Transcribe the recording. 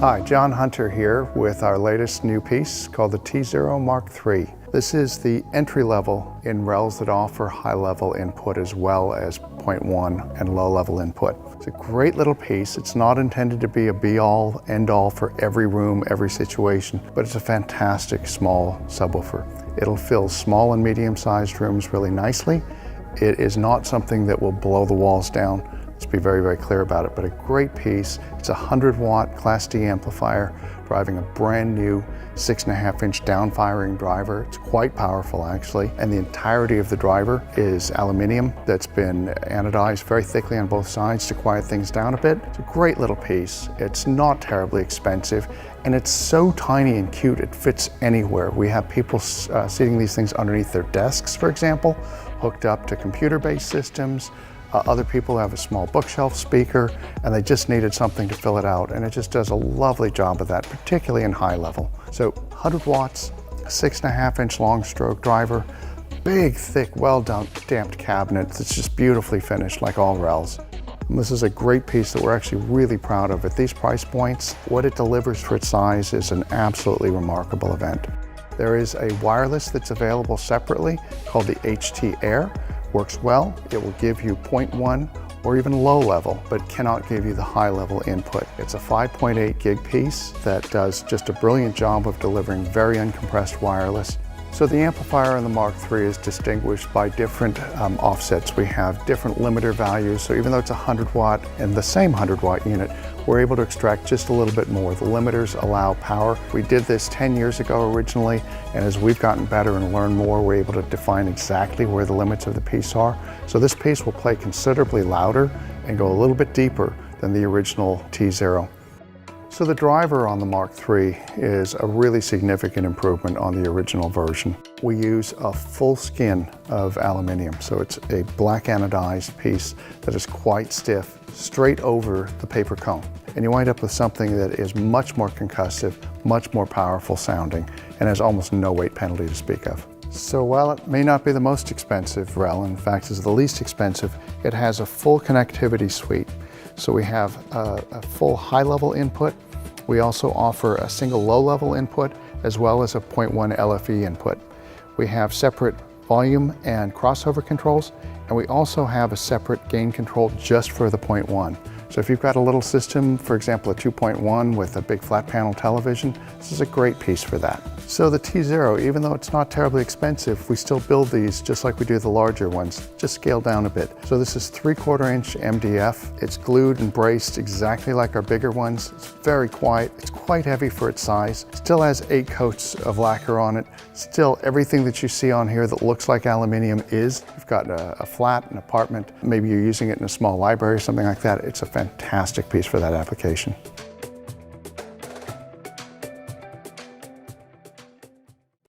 Hi, John Hunter here with our latest new piece called the TZero MKIII. This is the entry level in RELs that offer high level input as well as 0.1 and low level input. It's a great little piece. It's not intended to be a be-all, end-all for every room, every situation, but it's a fantastic small subwoofer. It'll fill small and medium-sized rooms really nicely. It is not something that will blow the walls down. Let's be very, very clear about it, but a great piece. It's a 100-watt Class D amplifier driving a brand new 6.5-inch down-firing driver. It's quite powerful, actually, and the entirety of the driver is aluminum that's been anodized very thickly on both sides to quiet things down a bit. It's a great little piece. It's not terribly expensive, and it's so tiny and cute, it fits anywhere. We have people seating these things underneath their desks, for example, hooked up to computer-based systems. Other people have a small bookshelf speaker, and they just needed something to fill it out, and it just does a lovely job of that, particularly in high level. So 100 watts, 6.5-inch long stroke driver, big, thick, well-damped cabinet that's just beautifully finished like all RELs. And this is a great piece that we're actually really proud of. At these price points, what it delivers for its size is an absolutely remarkable event. There is a wireless that's available separately called the HT Air. Works well. It will give you 0.1 or even low level, but cannot give you the high level input. It's a 5.8 gig piece that does just a brilliant job of delivering very uncompressed wireless. So the amplifier in the MKIII is distinguished by different offsets. We have different limiter values, so even though it's a 100 watt and the same 100 watt unit, we're able to extract just a little bit more. The limiters allow power. We did this 10 years ago originally, and as we've gotten better and learned more, we're able to define exactly where the limits of the piece are. So this piece will play considerably louder and go a little bit deeper than the original TZero. So the driver on the MKIII is a really significant improvement on the original version. We use a full skin of aluminum, so it's a black anodized piece that is quite stiff, straight over the paper cone. And you wind up with something that is much more concussive, much more powerful sounding, and has almost no weight penalty to speak of. So while it may not be the most expensive REL, in fact is the least expensive, it has a full connectivity suite. So we have a full high-level input. We also offer a single low-level input as well as a 0.1 LFE input. We have separate volume and crossover controls, and we also have a separate gain control just for the 0.1. So if you've got a little system, for example a 2.1 with a big flat panel television, this is a great piece for that. So the TZero, even though it's not terribly expensive, we still build these just like we do the larger ones, just scaled down a bit. So this is 3/4 inch MDF. It's glued and braced exactly like our bigger ones. It's very quiet. It's quite heavy for its size. Still has 8 coats of lacquer on it. Still everything that you see on here that looks like aluminum is. You've got a flat, an apartment, maybe you're using it in a small library or something like that. It's a fantastic piece for that application.